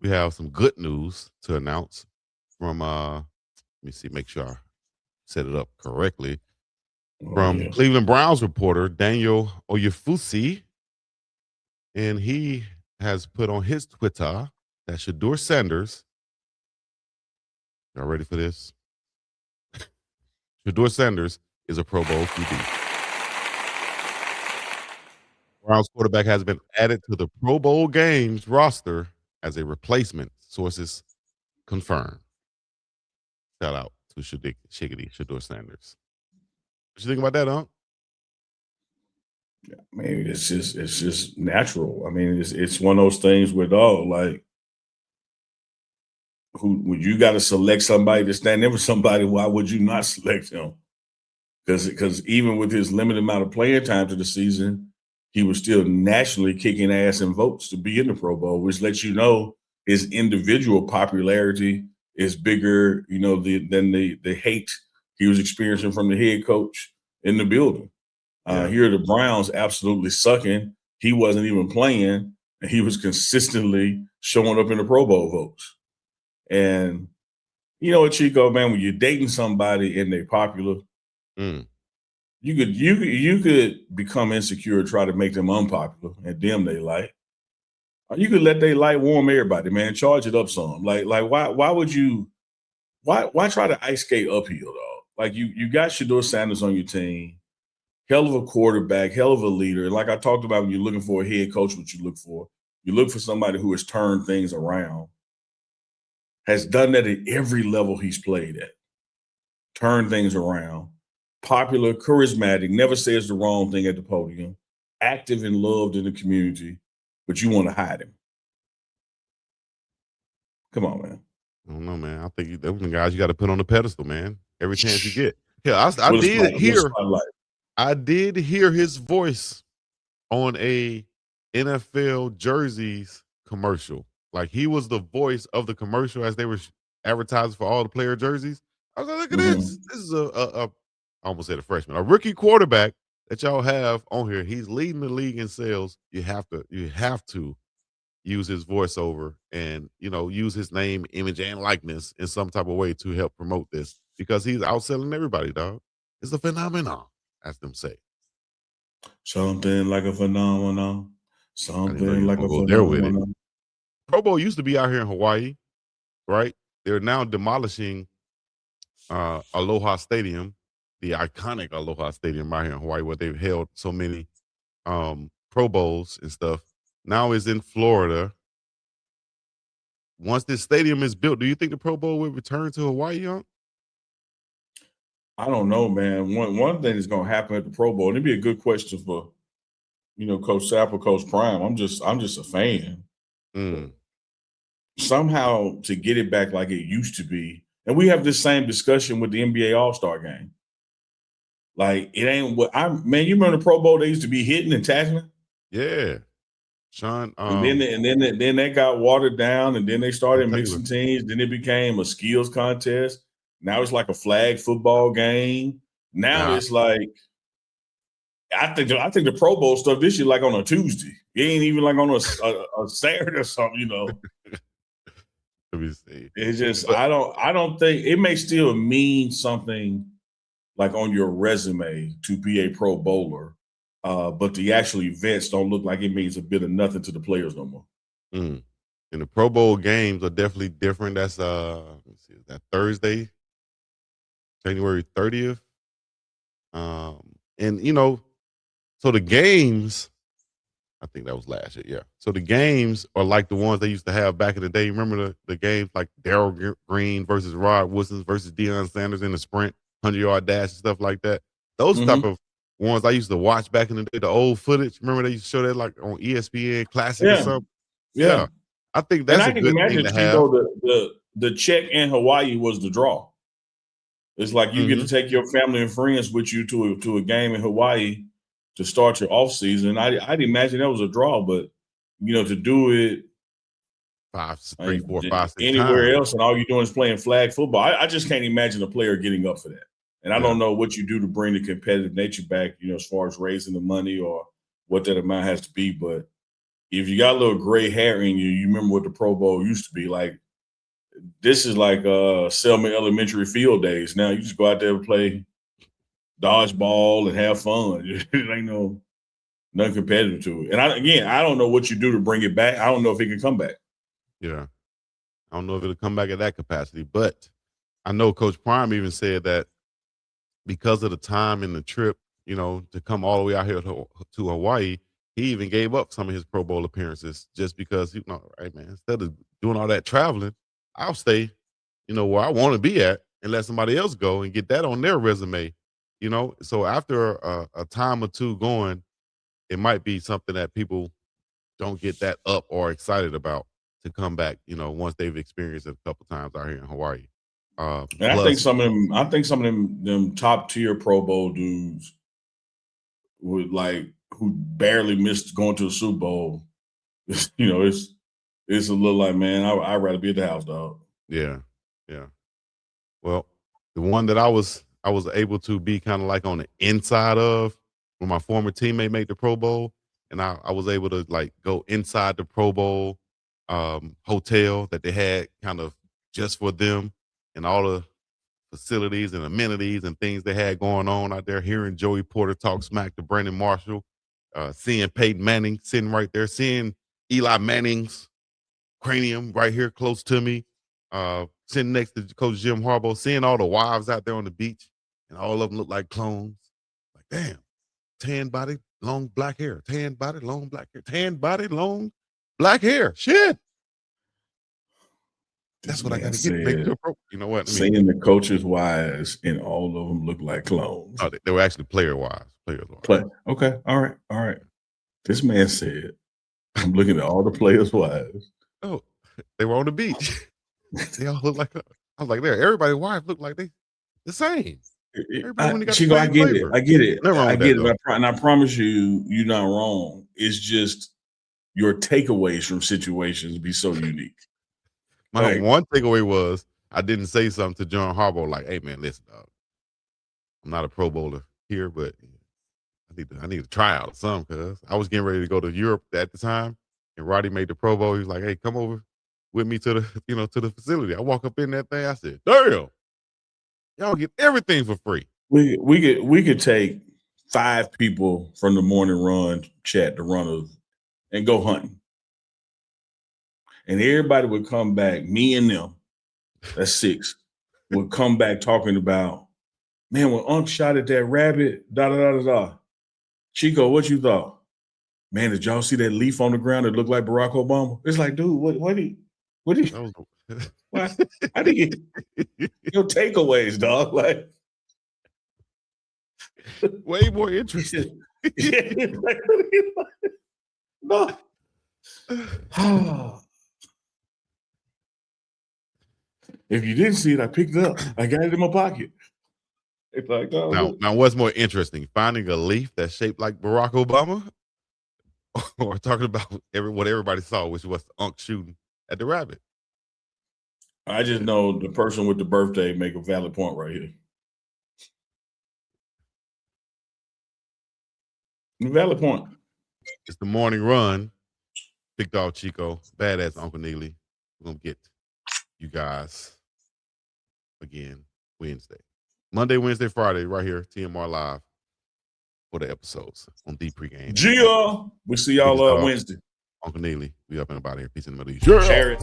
we have some good news to announce from let me see, make sure I set it up correctly. Oh From yeah. Cleveland Browns reporter Daniel Oyefusi, and he has put on his Twitter that Shedeur Sanders, y'all ready for this? Shedeur Sanders is a Pro Bowl QB. Browns quarterback has been added to the Pro Bowl games roster as a replacement. Sources confirm. Shout out to Shedeur Sanders. What you think about that, huh? I mean, it's just natural. I mean, it's one of those things with all like who when you got to select somebody to stand in for somebody, why would you not select him? Because even with his limited amount of playing time to the season, he was still nationally kicking ass in votes to be in the Pro Bowl, which lets you know his individual popularity is bigger, than the hate he was experiencing from the head coach in the building. Yeah. Here, the Browns absolutely sucking. He wasn't even playing, and he was consistently showing up in the Pro Bowl votes. And you know what, Chico, man, when you're dating somebody and they're popular, Mm. you could become insecure, try to make them unpopular, and them they like. Or you could let they light warm everybody, man. Charge it up some. Like why would you why try to ice skate uphill, dog? Like you got Shedeur Sanders on your team, hell of a quarterback, hell of a leader. Like I talked about, when you're looking for a head coach, what you look for. You look for somebody who has turned things around, has done that at every level he's played at. Turn things around. Popular, charismatic, never says the wrong thing at the podium, active and loved in the community, but you want to hide him. Come on, man. I don't know, man. I think those are the guys you got to put on the pedestal, man. Every chance you get. Yeah, I With a did spotlight. With a hear. spotlight. I did hear his voice on a NFL jerseys commercial. Like he was the voice of the commercial as they were advertising for all the player jerseys. I was like, look at this. Mhm. This is I almost said a freshman, a rookie quarterback that y'all have on here. He's leading the league in sales. You have to use his voiceover and use his name, image, and likeness in some type of way to help promote this because he's outselling everybody, dog. It's a phenomenon, as them say. Something like a phenomenon. I didn't know you Something was like gonna a go there with it. phenomenon. Pro Bowl used to be out here in Hawaii, right? They're now demolishing Aloha Stadium, the iconic Aloha Stadium out here in Hawaii, where they've held so many Pro Bowls and stuff. Now is in Florida. Once this stadium is built, do you think the Pro Bowl will return to Hawaii, Young? I don't know, man. One thing that's gonna happen at the Pro Bowl, and it'd be a good question for, Coach Sapp or Coach Prime. I'm just a fan. But Mm. somehow to get it back like it used to be, and we have this same discussion with the NBA All-Star game. Like it ain't what I man, you remember the Pro Bowl they used to be hitting and tackling? Yeah. Sean And then that got watered down, and then they Sean started Taylor. mixing teams. Then it became a skills contest. Now it's like a flag football game. Now Yeah. it's like I think the Pro Bowl stuff this year like on a Tuesday. It ain't even like on a Saturday or something. Let me see. It's just But I don't think it may still mean something like on your resume to be a Pro Bowler, but the actual events don't look like it means a bit of nothing to the players no more. mm, and the Pro Bowl games are definitely different. That's let me see, is that Thursday, January 30th? And so the games, I think that was last year. Yeah. So the games are like the ones they used to have back in the day. Remember the games like Daryl Green versus Rod Woodson versus Deion Sanders in the sprint, 100-yard dash and stuff like that. Those type Hmm. of ones I used to watch back in the day, the old footage. Remember they used to show that like on ESPN Classic or Yeah, something? yeah. Yeah. I think And that's I a can good thing imagine, to have. Chico, the check in Hawaii was the draw. It's like you get to Mhm. take your family and friends with you to a game in Hawaii to start your off season. I'd imagine that was a draw, but to do it Five, three, four, five, six anywhere times. else and all you're doing is playing flag football, I just can't imagine a player getting up for that. And I Yeah. don't know what you do to bring the competitive nature back, as far as raising the money or what that amount has to be, but if you got a little gray hair in you, you remember what the Pro Bowl used to be like. This is like Selma Elementary field days. Now you just go out there and play dodgeball and have fun. It ain't nothing competitive to it. And I don't know what you do to bring it back. I don't know if it can come back. Yeah. I don't know if it'll come back at that capacity, but I know Coach Prime even said that because of the time and the trip, to come all the way out here to Hawaii, he even gave up some of his Pro Bowl appearances just because, right, man, instead of doing all that traveling, I'll stay, where I want to be at and let somebody else go and get that on their resume, So after a time or two going, it might be something that people don't get that up or excited about to come back, once they've experienced it a couple times out here in Hawaii. And Plus, I think some of them top tier Pro Bowl dudes would who barely missed going to a Super Bowl. It's a little like, man, I'd rather be at the house, dog. Yeah. Yeah. Well, the one that I was able to be kind of like on the inside of when my former teammate made the Pro Bowl, and I was able to like go inside the Pro Bowl hotel that they had kind of just for them and all the facilities and amenities and things they had going on out there, hearing Joey Porter talk smack to Brandon Marshall, seeing Peyton Manning sitting right there, seeing Eli Manning's cranium right here close to me, sitting next to Coach Jim Harbaugh, seeing all the wives out there on the beach, and all of them look like clones. Like, damn, tan body, long black hair, tan body, long black hair, tan body, long black hair. Shit. That's what I got to get to make it. You know what? Seeing the coaches' wives and all of them look like clones. Oh, they were actually player wives. Okay. All right. This man said, I'm looking at all the players' wives. Oh, they were on the beach. They all look like, I was like, there, everybody's wife looked like they the same. Chico, I get it. I get it. And I promise you're not wrong. It's just your takeaways from situations be so unique. My one takeaway was I didn't say something to John Harbaugh like, "Hey man, listen, dog. I'm not a Pro Bowler here, but I need to try out some because I was getting ready to go to Europe at the time, and Roddy made the Pro Bowl. He was like, "Hey, come over with me to the to the facility." I walk up in that thing. I said, "Damn, y'all get everything for free." We could take 5 people from the morning run chat, the runners, and go hunting. And everybody would come back, me and them, that's 6, would come back talking about, man, when Unc shot at that rabbit, da-da-da-da-da. Chico, what you thought? Man, did y'all see that leaf on the ground that looked like Barack Obama? It's like, dude, what do you how do you your takeaways, dog? Like way more interesting. No. If you didn't see it, I picked it up. I got it in my pocket. It's like, now what's more interesting? Finding a leaf that's shaped like Barack Obama? Or talking about what everybody saw, which was the Unc shooting at the rabbit? I just know the person with the birthday make a valid point right here. Valid point. It's the morning run. Big Dog Chico, badass Uncle Neely. We're going to get you guys again Wednesday. Monday, Wednesday, Friday, right here, TMR Live for the episodes on Deep Pregame. Gia, we see y'all Wednesday. Uncle Neely, we up and about here. Peace in the middle. Share it.